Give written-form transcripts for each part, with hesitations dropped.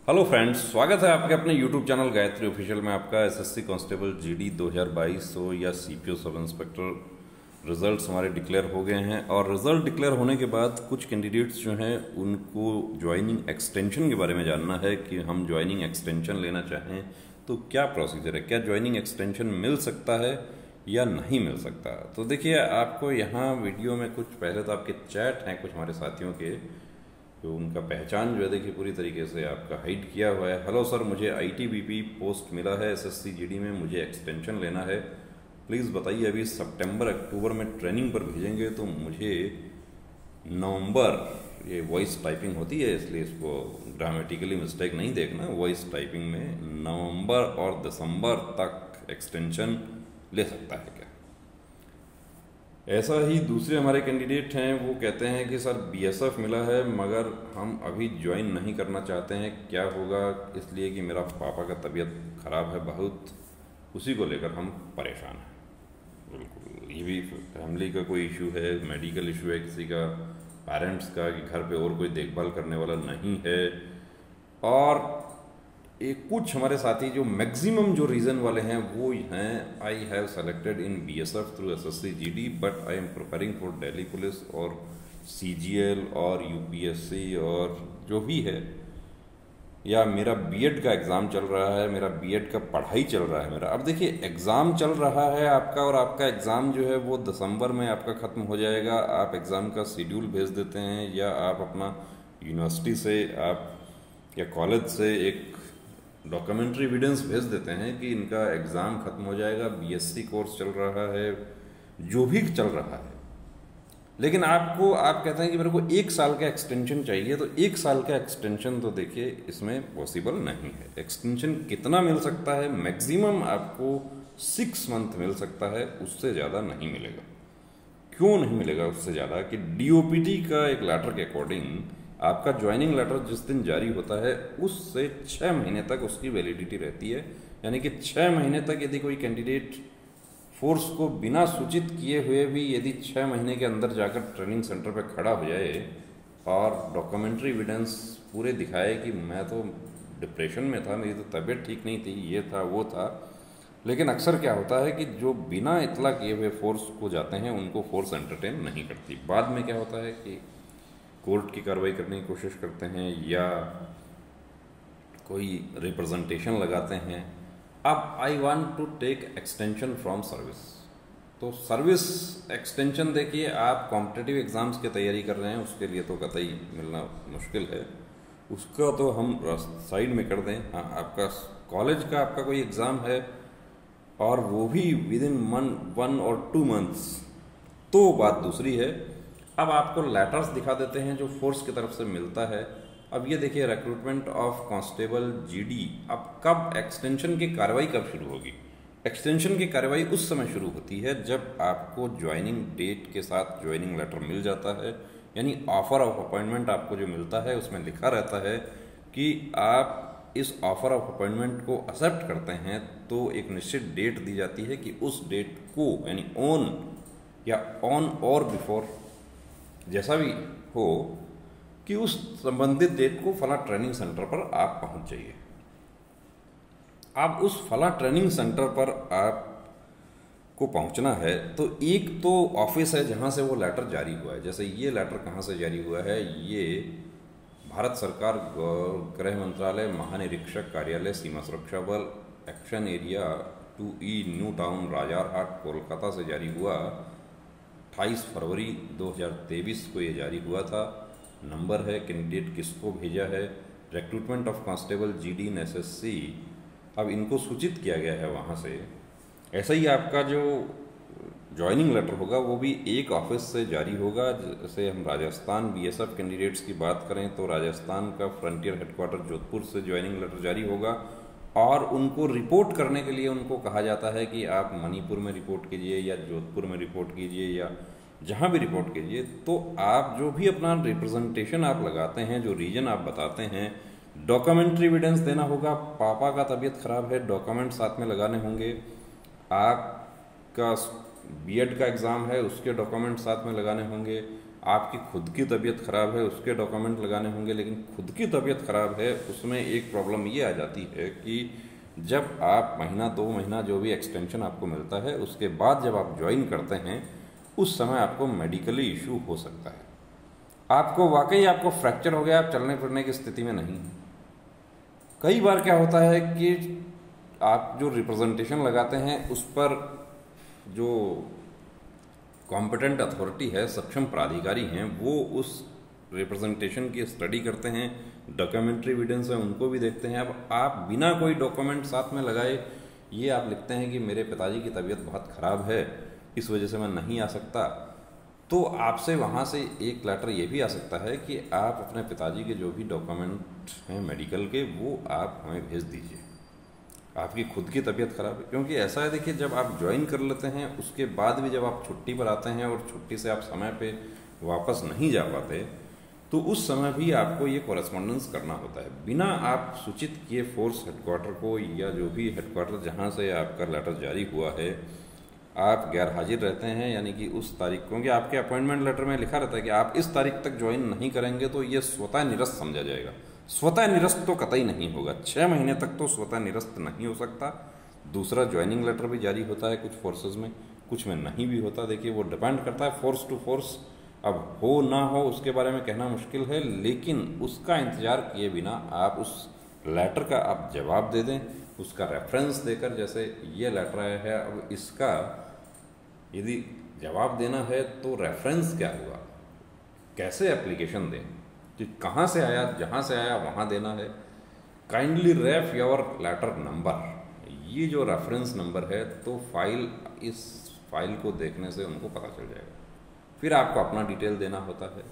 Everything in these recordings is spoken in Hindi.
हेलो फ्रेंड्स, स्वागत है आपके अपने यूट्यूब चैनल गायत्री ऑफिशियल में। आपका एसएससी कांस्टेबल जीडी 2022 हो या सीपीओ सब इंस्पेक्टर रिजल्ट्स हमारे डिक्लेयर हो गए हैं। और रिजल्ट डिक्लेयर होने के बाद कुछ कैंडिडेट्स जो हैं उनको ज्वाइनिंग एक्सटेंशन के बारे में जानना है कि हम ज्वाइनिंग एक्सटेंशन लेना चाहें तो क्या प्रोसीजर है, क्या ज्वाइनिंग एक्सटेंशन मिल सकता है या नहीं मिल सकता। तो देखिए, आपको यहाँ वीडियो में कुछ पहले तो आपके चैट हैं कुछ हमारे साथियों के, तो उनका पहचान जो है देखिए पूरी तरीके से आपका हाइड किया हुआ है। हेलो सर, मुझे आईटीबीपी पोस्ट मिला है एसएससी जीडी में, मुझे एक्सटेंशन लेना है, प्लीज़ बताइए। अभी सितंबर अक्टूबर में ट्रेनिंग पर भेजेंगे तो मुझे नवंबर, ये वॉइस टाइपिंग होती है इसलिए इसको ग्रामेटिकली मिस्टेक नहीं देखना, वॉइस टाइपिंग में नवंबर और दिसंबर तक एक्सटेंशन ले सकता है क्या। ऐसा ही दूसरे हमारे कैंडिडेट हैं, वो कहते हैं कि सर बीएसएफ मिला है मगर हम अभी ज्वाइन नहीं करना चाहते हैं, क्या होगा, इसलिए कि मेरा पापा का तबीयत ख़राब है बहुत, उसी को लेकर हम परेशान हैं। बिल्कुल, ये भी फैमिली का कोई इशू है, मेडिकल इशू है किसी का, पेरेंट्स का, कि घर पे और कोई देखभाल करने वाला नहीं है। और एक कुछ हमारे साथी जो मैक्सिमम जो रीज़न वाले हैं वो हैं, I have selected in BSF through SSC GD but I am preparing for Delhi police और सीजीएल और यूपीएससी और जो भी है, या मेरा बीएड का एग्ज़ाम चल रहा है, मेरा बीएड का पढ़ाई चल रहा है मेरा। अब देखिए, एग्ज़ाम चल रहा है आपका और आपका एग्ज़ाम जो है वो दिसंबर में आपका ख़त्म हो जाएगा। आप एग्ज़ाम का शेड्यूल भेज देते हैं या आप अपना यूनिवर्सिटी से आप या कॉलेज से एक डॉक्यूमेंट्री एविडेंस भेज देते हैं कि इनका एग्ज़ाम ख़त्म हो जाएगा, बीएससी कोर्स चल रहा है, जो भी चल रहा है, लेकिन आप कहते हैं कि मेरे को 1 साल का एक्सटेंशन चाहिए। तो 1 साल का एक्सटेंशन तो देखिए इसमें पॉसिबल नहीं है। एक्सटेंशन कितना मिल सकता है, मैक्सिमम आपको 6 मंथ मिल सकता है, उससे ज़्यादा नहीं मिलेगा। क्यों नहीं मिलेगा उससे ज़्यादा, कि डीओपीटी का एक लेटर के अकॉर्डिंग आपका ज्वाइनिंग लेटर जिस दिन जारी होता है उससे 6 महीने तक उसकी वैलिडिटी रहती है। यानी कि 6 महीने तक यदि कोई कैंडिडेट फोर्स को बिना सूचित किए हुए भी यदि 6 महीने के अंदर जाकर ट्रेनिंग सेंटर पर खड़ा हो जाए और डॉक्यूमेंट्री एविडेंस पूरे दिखाए कि मैं तो डिप्रेशन में था, मेरी तो तबीयत ठीक नहीं थी, ये था वो था, लेकिन अक्सर क्या होता है कि जो बिना इतला किए हुए फोर्स को जाते हैं उनको फोर्स एंटरटेन नहीं करती। बाद में क्या होता है कि कोर्ट की कार्रवाई करने की कोशिश करते हैं या कोई रिप्रेजेंटेशन लगाते हैं। अब I want to take extension from service, तो सर्विस एक्सटेंशन देखिए, आप कॉम्पिटिटिव एग्ज़ाम्स की तैयारी कर रहे हैं उसके लिए तो कतई मिलना मुश्किल है, उसका तो हम साइड में कर दें। हाँ, आपका कॉलेज का आपका कोई एग्ज़ाम है और वो भी विद इन 1 और 2 मंथ्स, तो बात दूसरी है। अब आपको लेटर्स दिखा देते हैं जो फोर्स की तरफ से मिलता है। अब ये देखिए, रिक्रूटमेंट ऑफ कांस्टेबल जीडी, अब कब एक्सटेंशन की कार्रवाई कब शुरू होगी। एक्सटेंशन की कार्रवाई उस समय शुरू होती है जब आपको ज्वाइनिंग डेट के साथ ज्वाइनिंग लेटर मिल जाता है, यानी ऑफर ऑफ अपॉइंटमेंट आपको जो मिलता है उसमें लिखा रहता है कि आप इस ऑफर ऑफ अपॉइंटमेंट को एक्सेप्ट करते हैं, तो एक निश्चित डेट दी जाती है कि उस डेट को, यानी ऑन या ऑन और बिफोर जैसा भी हो, कि उस संबंधित डेट को फला ट्रेनिंग सेंटर पर आप पहुंच जाइए। अब उस फला ट्रेनिंग सेंटर पर आपको पहुंचना है तो एक तो ऑफिस है जहां से वो लेटर जारी हुआ है। जैसे ये लेटर कहां से जारी हुआ है, ये भारत सरकार गृह मंत्रालय महानिरीक्षक कार्यालय सीमा सुरक्षा बल action area 2E new town Rajarhat Kolkata से जारी हुआ। 28 फरवरी 2023 को ये जारी हुआ था। नंबर है, कैंडिडेट किसको भेजा है, recruitment of constable GD in SSC. अब इनको सूचित किया गया है वहाँ से। ऐसा ही आपका जो ज्वाइनिंग लेटर होगा वो भी एक ऑफिस से जारी होगा। जैसे हम राजस्थान बीएसएफ कैंडिडेट्स की बात करें तो राजस्थान का फ्रंटियर हेडक्वार्टर जोधपुर से ज्वाइनिंग लेटर जारी होगा और उनको रिपोर्ट करने के लिए उनको कहा जाता है कि आप मणिपुर में रिपोर्ट कीजिए या जोधपुर में रिपोर्ट कीजिए या जहाँ भी रिपोर्ट कीजिए। तो आप जो भी अपना रिप्रेजेंटेशन आप लगाते हैं, जो रीजन आप बताते हैं, डॉक्यूमेंट्री एविडेंस देना होगा। पापा का तबीयत खराब है, डॉक्यूमेंट साथ में लगाने होंगे। आपका बीएड का एग्ज़ाम है, उसके डॉक्यूमेंट साथ में लगाने होंगे। आपकी खुद की तबीयत ख़राब है उसके डॉक्यूमेंट लगाने होंगे, लेकिन खुद की तबीयत ख़राब है उसमें एक प्रॉब्लम ये आ जाती है कि जब आप महीना 2 महीना जो भी एक्सटेंशन आपको मिलता है उसके बाद जब आप ज्वाइन करते हैं उस समय आपको मेडिकली इशू हो सकता है। आपको वाकई आपको फ्रैक्चर हो गया, आप चलने फिरने की स्थिति में नहीं हैं। कई बार क्या होता है कि आप जो रिप्रेजेंटेशन लगाते हैं उस पर जो कॉम्पिटेंट अथॉरिटी है, सक्षम प्राधिकारी हैं, वो उस रिप्रेजेंटेशन की स्टडी करते हैं, डॉक्यूमेंट्री एविडेंस है उनको भी देखते हैं। अब आप बिना कोई डॉक्यूमेंट साथ में लगाए ये आप लिखते हैं कि मेरे पिताजी की तबीयत बहुत ख़राब है इस वजह से मैं नहीं आ सकता, तो आपसे वहाँ से एक लेटर ये भी आ सकता है कि आप अपने पिताजी के जो भी डॉक्यूमेंट हैं मेडिकल के वो आप हमें भेज दीजिए, आपकी खुद की तबीयत ख़राब है। क्योंकि ऐसा है, देखिए, जब आप ज्वाइन कर लेते हैं उसके बाद भी जब आप छुट्टी पर आते हैं और छुट्टी से आप समय पे वापस नहीं जा पाते तो उस समय भी आपको ये कॉरेस्पॉन्डेंस करना होता है। बिना आप सूचित किए फोर्स हेडक्वार्टर को या जो भी हेडक्वार्टर जहाँ से आपका लेटर जारी हुआ है आप गैर हाजिर रहते हैं, यानी कि उस तारीख, क्योंकि आपके अपॉइंटमेंट लेटर में लिखा रहता है कि आप इस तारीख तक ज्वाइन नहीं करेंगे तो ये स्वतः निरस्त समझा जाएगा। स्वतः निरस्त तो कतई नहीं होगा, 6 महीने तक तो स्वतः निरस्त नहीं हो सकता। दूसरा, ज्वाइनिंग लेटर भी जारी होता है कुछ फोर्सेज में, कुछ में नहीं भी होता। देखिए, वो डिपेंड करता है फोर्स टू फोर्स। अब हो ना हो उसके बारे में कहना मुश्किल है, लेकिन उसका इंतज़ार किए बिना आप उस लेटर का आप जवाब दे दें, उसका रेफरेंस देकर। जैसे ये लेटर आया है, अब इसका यदि जवाब देना है तो रेफरेंस क्या हुआ, कैसे एप्लीकेशन दें, कि कहाँ से आया, जहाँ से आया वहाँ देना है। Kindly ref your letter number, ये जो रेफरेंस नंबर है तो इस फाइल को देखने से उनको पता चल जाएगा। फिर आपको अपना डिटेल देना होता है,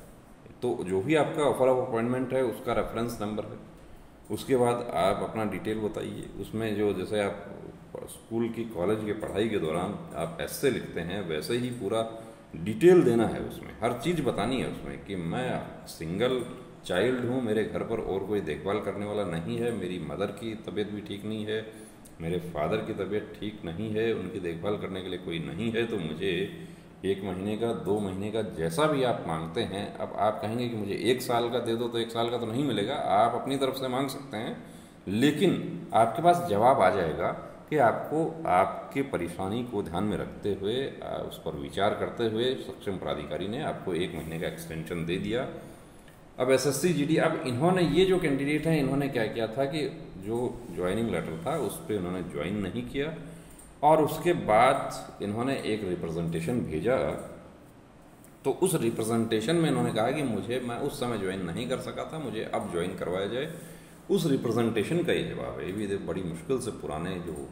तो जो भी आपका ऑफर ऑफ अपॉइंटमेंट है उसका रेफरेंस नंबर है। उसके बाद आप अपना डिटेल बताइए, उसमें जो जैसे आप स्कूल की कॉलेज की पढ़ाई के दौरान आप ऐसे लिखते हैं वैसे ही पूरा डिटेल देना है, उसमें हर चीज़ बतानी है उसमें कि मैं सिंगल चाइल्ड हूँ, मेरे घर पर और कोई देखभाल करने वाला नहीं है, मेरी मदर की तबीयत भी ठीक नहीं है, मेरे फादर की तबीयत ठीक नहीं है, उनकी देखभाल करने के लिए कोई नहीं है, तो मुझे 1 महीने का, 2 महीने का, जैसा भी आप मांगते हैं। अब आप कहेंगे कि मुझे 1 साल का दे दो, तो 1 साल का तो नहीं मिलेगा, आप अपनी तरफ से मांग सकते हैं, लेकिन आपके पास जवाब आ जाएगा कि आपको आपके परेशानी को ध्यान में रखते हुए उस पर विचार करते हुए सक्षम प्राधिकारी ने आपको 1 महीने का एक्सटेंशन दे दिया। अब एसएससी जीडी, अब इन्होंने ये जो कैंडिडेट हैं इन्होंने क्या किया था कि जो ज्वाइनिंग लेटर था उस पर उन्होंने ज्वाइन नहीं किया और उसके बाद इन्होंने एक रिप्रेजेंटेशन भेजा, तो उस रिप्रेजेंटेशन में इन्होंने कहा कि मैं उस समय ज्वाइन नहीं कर सका था, मुझे अब ज्वाइन करवाया जाए। उस रिप्रेजेंटेशन का ये जवाब है। ये भी बड़ी मुश्किल से, पुराने जो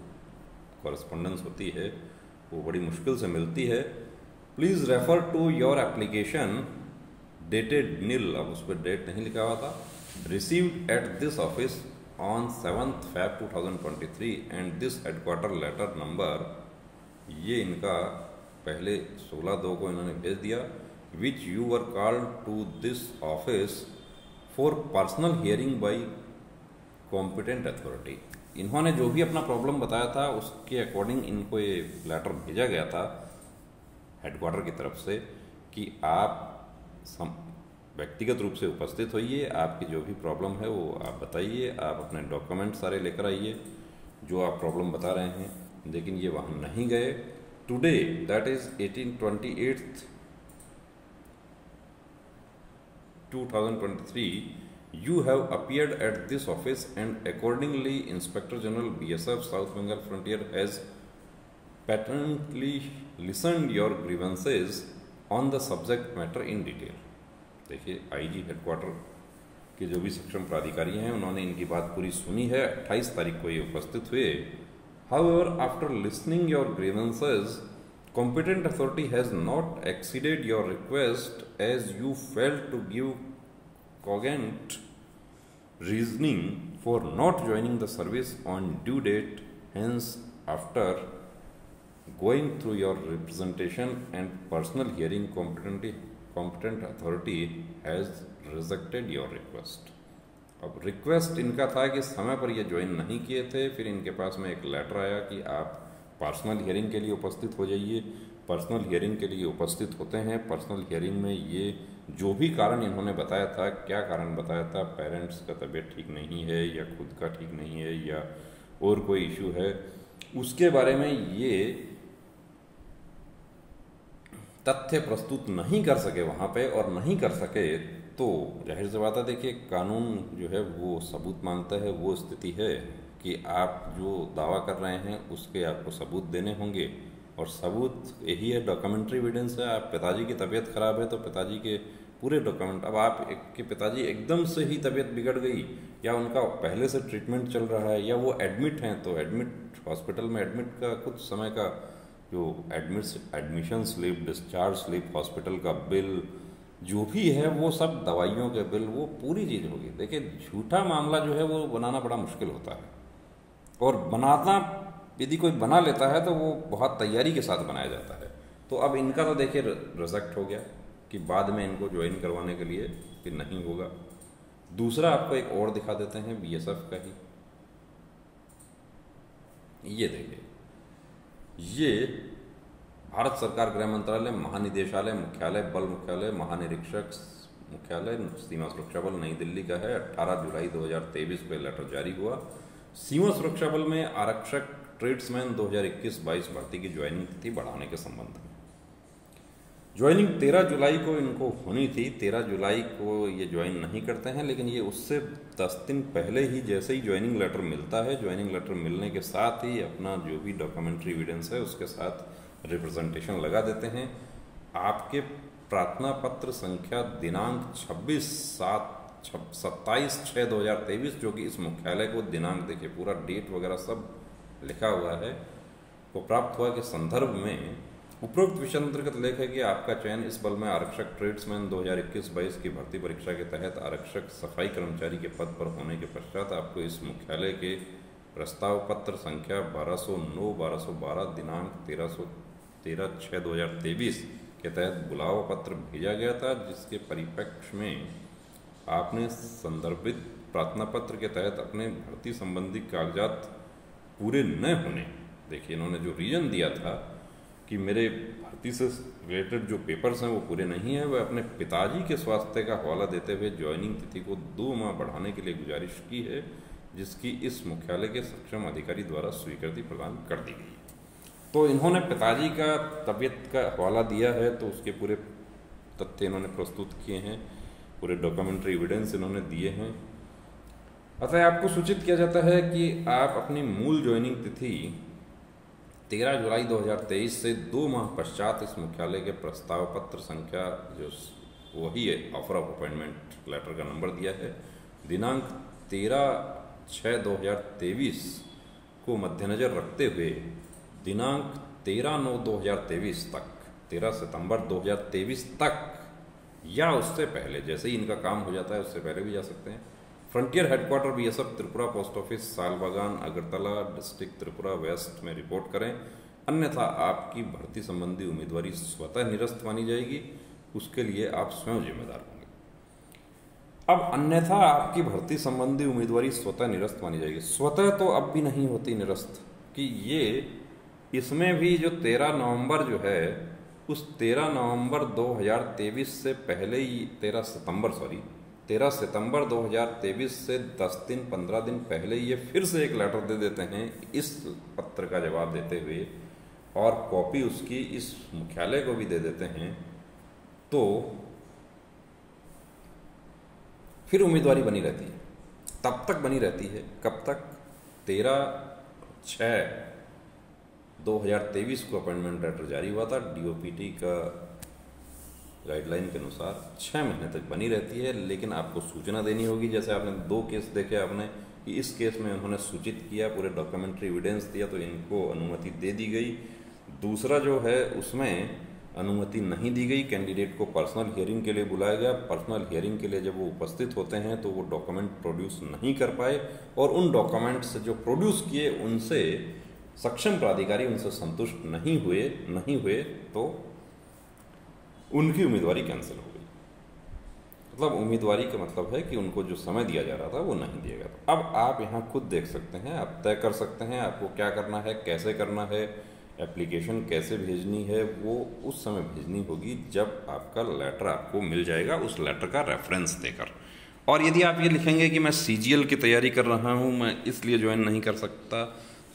कॉरेस्पॉन्डेंस होती है वो बड़ी मुश्किल से मिलती है। Please refer to your application dated nil, अब उस पर डेट नहीं लिखा हुआ था, received at this office on 7th Feb 2023 and this headquarter letter number, ये इनका पहले 16/2 को इन्होंने भेज दिया, which you were called to this office for personal hearing by competent authority. इन्होंने जो भी अपना प्रॉब्लम बताया था उसके अकॉर्डिंग इनको ये लेटर भेजा गया था हेडक्वार्टर की तरफ से कि आप व्यक्तिगत रूप से उपस्थित होइए, आपकी जो भी प्रॉब्लम है वो आप बताइए, आप अपने डॉक्यूमेंट सारे लेकर आइए जो आप प्रॉब्लम बता रहे हैं। लेकिन ये वहाँ नहीं गए। Today, that is 28 2023, you have appeared at this office and accordingly Inspector General BSF South Bengal Frontier has patently listened your grievances on the subject matter in detail। देखिए, आईजी हेडक्वार्टर के जो भी सक्षम प्राधिकारी हैं उन्होंने इनकी बात पूरी सुनी है। 28 तारीख को ये उपस्थित हुए। However, after listening your grievances, competent authority has not exceeded your request as you failed to give cogent reasoning for not joining the service on due date. Hence, after going through your representation and personal hearing, competent authority has rejected your request। अब रिक्वेस्ट इनका था कि समय पर ये ज्वाइन नहीं किए थे, फिर इनके पास में एक लेटर आया कि आप पर्सनल हियरिंग के लिए उपस्थित हो जाइए। पर्सनल हियरिंग के लिए उपस्थित होते हैं। पर्सनल हियरिंग में ये जो भी कारण इन्होंने बताया था, क्या कारण बताया था, पेरेंट्स का तबीयत ठीक नहीं है या खुद का ठीक नहीं है या और कोई इशू है, उसके बारे में ये तथ्य प्रस्तुत नहीं कर सके वहाँ पे, और नहीं कर सके तो जाहिर सी बात है, देखिए कानून जो है वो सबूत मांगता है। वो स्थिति है कि आप जो दावा कर रहे हैं उसके आपको सबूत देने होंगे, और सबूत यही है, डॉक्यूमेंट्री एविडेंस है। आप पिताजी की तबीयत खराब है तो पिताजी के पूरे डॉक्यूमेंट, अब आप के पिताजी एकदम से ही तबीयत बिगड़ गई या उनका पहले से ट्रीटमेंट चल रहा है या वो एडमिट हैं, तो एडमिट हॉस्पिटल में एडमिट का कुछ समय का जो admission slip, discharge slip, hospital का बिल जो भी है, वो सब दवाइयों के बिल, वो पूरी चीज़ होगी। देखिए झूठा मामला जो है वो बनाना बड़ा मुश्किल होता है, और बनाना यदि कोई बना लेता है तो वो बहुत तैयारी के साथ बनाया जाता है। तो अब इनका तो देखिए रिजेक्ट हो गया कि बाद में इनको ज्वाइन करवाने के लिए कि नहीं होगा। दूसरा आपको एक और दिखा देते हैं बीएसएफ का ही, ये देखिए, ये भारत सरकार गृह मंत्रालय महानिदेशालय मुख्यालय बल मुख्यालय महानिरीक्षक मुख्यालय सीमा सुरक्षा बल नई दिल्ली का है। 18 जुलाई 2023 को लेटर जारी हुआ। सीमा सुरक्षा बल में आरक्षक ट्रेड्समैन 2021-22 भर्ती की ज्वाइनिंग तिथि बढ़ाने के संबंध में ज्वाइनिंग 13 जुलाई को इनको होनी थी। 13 जुलाई को ये ज्वाइन नहीं करते हैं, लेकिन ये उससे 10 दिन पहले ही, जैसे ही ज्वाइनिंग लेटर मिलता है, ज्वाइनिंग लेटर मिलने के साथ ही अपना जो भी डॉक्यूमेंट्री एविडेंस है उसके साथ रिप्रेजेंटेशन लगा देते हैं। आपके प्रार्थना पत्र संख्या दिनांक 27/6/2023, जो कि इस मुख्यालय को दिनांक, देखिए पूरा डेट वगैरह सब लिखा हुआ है, को प्राप्त हुआ के संदर्भ में उपरोक्त विषय अंतर्गत लेख है कि आपका चयन इस बल में आरक्षक ट्रेड्समैन 2021-22 की भर्ती परीक्षा के तहत आरक्षक सफाई कर्मचारी के पद पर होने के पश्चात आपको इस मुख्यालय के प्रस्ताव पत्र संख्या 1209-1212 दिनांक 13/6/2023 के तहत बुलावा पत्र भेजा गया था, जिसके परिप्रेक्ष्य में आपने संदर्भित प्रार्थना पत्र के तहत अपने भर्ती संबंधी कागजात पूरे न होने, देखिए इन्होंने जो रीजन दिया था कि मेरे भर्ती से रिलेटेड जो पेपर्स हैं वो पूरे नहीं है, वह अपने पिताजी के स्वास्थ्य का हवाला देते हुए ज्वाइनिंग तिथि को 2 माह बढ़ाने के लिए गुजारिश की है, जिसकी इस मुख्यालय के सक्षम अधिकारी द्वारा स्वीकृति प्रदान कर दी गई। तो इन्होंने पिताजी का तबीयत का हवाला दिया है, तो उसके पूरे तथ्य इन्होंने प्रस्तुत किए हैं, पूरे डॉक्यूमेंट्री एविडेंस इन्होंने दिए हैं। अतः आपको सूचित किया जाता है कि आप अपनी मूल ज्वाइनिंग तिथि 13 जुलाई 2023 से 2 माह पश्चात इस मुख्यालय के प्रस्ताव पत्र संख्या, जो वही है ऑफर ऑफ अपॉइंटमेंट लेटर का नंबर दिया है, दिनांक 13/6/2023 को मद्देनजर रखते हुए दिनांक 13/9/2023 तक, 13 सितंबर 2023 तक या उससे पहले, जैसे ही इनका काम हो जाता है उससे पहले भी जा सकते हैं, frontier headquarter BSF Tripura post office Salbagan Agartala district Tripura west में रिपोर्ट करें, अन्यथा आपकी भर्ती संबंधी उम्मीदवारी स्वतः निरस्त मानी जाएगी, उसके लिए आप स्वयं जिम्मेदार होंगे। अब अन्यथा आपकी भर्ती संबंधी उम्मीदवारी स्वतः निरस्त मानी जाएगी। स्वतः तो अब भी नहीं होती निरस्त, कि ये इसमें भी जो 13 नवंबर जो है, उस 13 नवंबर 2023 से पहले ही 13 सितंबर 2023 से 10 दिन 15 दिन पहले ये फिर से एक लेटर दे देते हैं इस पत्र का जवाब देते हुए, और कॉपी उसकी इस मुख्यालय को भी दे देते हैं। तो फिर उम्मीदवारी बनी रहती है, तब तक बनी रहती है, कब तक? 13/6/2023 को अपॉइंटमेंट लेटर जारी हुआ था, डीओपीटी का गाइडलाइन के अनुसार 6 महीने तक बनी रहती है। लेकिन आपको सूचना देनी होगी, जैसे आपने 2 केस देखे आपने, कि इस केस में उन्होंने सूचित किया, पूरे डॉक्यूमेंट्री एविडेंस दिया, तो इनको अनुमति दे दी गई। दूसरा जो है उसमें अनुमति नहीं दी गई, कैंडिडेट को पर्सनल हियरिंग के लिए बुलाया गया। पर्सनल हियरिंग के लिए जब वो उपस्थित होते हैं तो वो डॉक्यूमेंट प्रोड्यूस नहीं कर पाए, और उन डॉक्यूमेंट्स जो प्रोड्यूस किए उनसे सक्षम प्राधिकारी उनसे संतुष्ट नहीं हुए तो उनकी उम्मीदवारी कैंसिल हो गई। मतलब उम्मीदवारी का मतलब है कि उनको जो समय दिया जा रहा था वो नहीं दिया गया। अब आप यहाँ खुद देख सकते हैं, आप तय कर सकते हैं आपको क्या करना है, कैसे करना है, एप्लीकेशन कैसे भेजनी है वो उस समय भेजनी होगी जब आपका लेटर आपको मिल जाएगा, उस लेटर का रेफरेंस देकर। और यदि आप ये लिखेंगे कि मैं सीजीएल की तैयारी कर रहा हूँ, मैं इसलिए ज्वाइन नहीं कर सकता,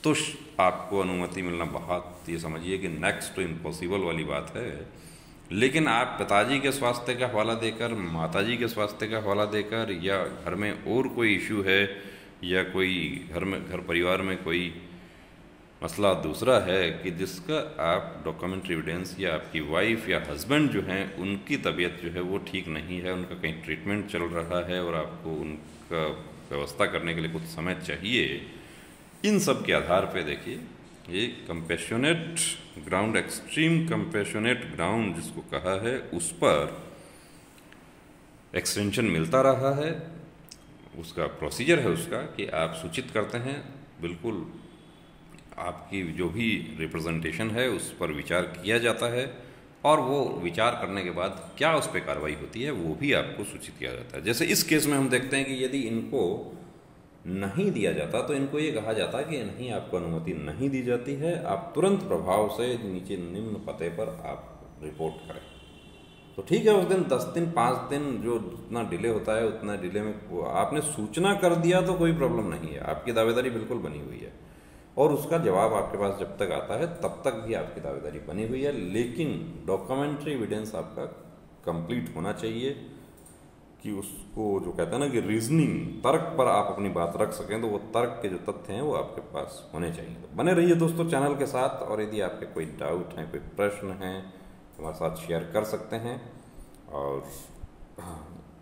तो आपको अनुमति मिलना बहुत, ये समझिए कि नेक्स्ट टू इम्पॉसिबल वाली बात है। लेकिन आप पिताजी के स्वास्थ्य का हवाला देकर, माताजी के स्वास्थ्य का हवाला देकर, या घर में और कोई इशू है, या कोई घर परिवार में कोई मसला दूसरा है कि जिसका आप डॉक्यूमेंट्री एविडेंस, या आपकी वाइफ या हस्बैंड जो हैं उनकी तबीयत जो है वो ठीक नहीं है, उनका कहीं ट्रीटमेंट चल रहा है और आपको उनका व्यवस्था करने के लिए कुछ समय चाहिए, इन सब के आधार पे देखिए ये compassionate ground, extreme compassionate ground जिसको कहा है, उस पर एक्सटेंशन मिलता रहा है। उसका प्रोसीजर है उसका कि आप सूचित करते हैं, बिल्कुल आपकी जो भी रिप्रेजेंटेशन है उस पर विचार किया जाता है, और वो विचार करने के बाद क्या उस पर कार्रवाई होती है वो भी आपको सूचित किया जाता है। जैसे इस केस में हम देखते हैं कि यदि इनको नहीं दिया जाता तो इनको ये कहा जाता है कि नहीं, आपको अनुमति नहीं दी जाती है, आप तुरंत प्रभाव से नीचे निम्न पते पर आप रिपोर्ट करें। तो ठीक है, उस दिन 10 दिन 5 दिन जो जितना डिले होता है उतना डिले में आपने सूचना कर दिया तो कोई प्रॉब्लम नहीं है, आपकी दावेदारी बिल्कुल बनी हुई है, और उसका जवाब आपके पास जब तक आता है तब तक भी आपकी दावेदारी बनी हुई है। लेकिन डॉक्यूमेंट्री एविडेंस आपका कंप्लीट होना चाहिए कि उसको जो कहते हैं ना कि रीजनिंग, तर्क पर आप अपनी बात रख सकें, तो वो तर्क के जो तथ्य हैं वो आपके पास होने चाहिए। तो बने रहिए दोस्तों चैनल के साथ, और यदि आपके कोई डाउट हैं, कोई प्रश्न हैं, हमारे साथ शेयर कर सकते हैं। और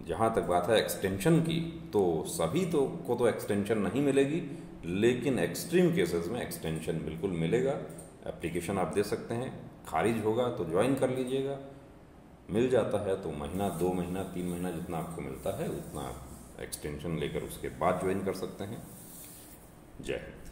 जहाँ तक बात है एक्सटेंशन की, तो सभी को तो एक्सटेंशन नहीं मिलेगी, लेकिन एक्सट्रीम केसेस में एक्सटेंशन बिल्कुल मिलेगा। एप्लीकेशन आप दे सकते हैं, खारिज होगा तो ज्वाइन कर लीजिएगा, मिल जाता है तो महीना, 2 महीना, 3 महीना जितना आपको मिलता है उतना एक्सटेंशन लेकर उसके बाद ज्वाइन कर सकते हैं। जय हिंद।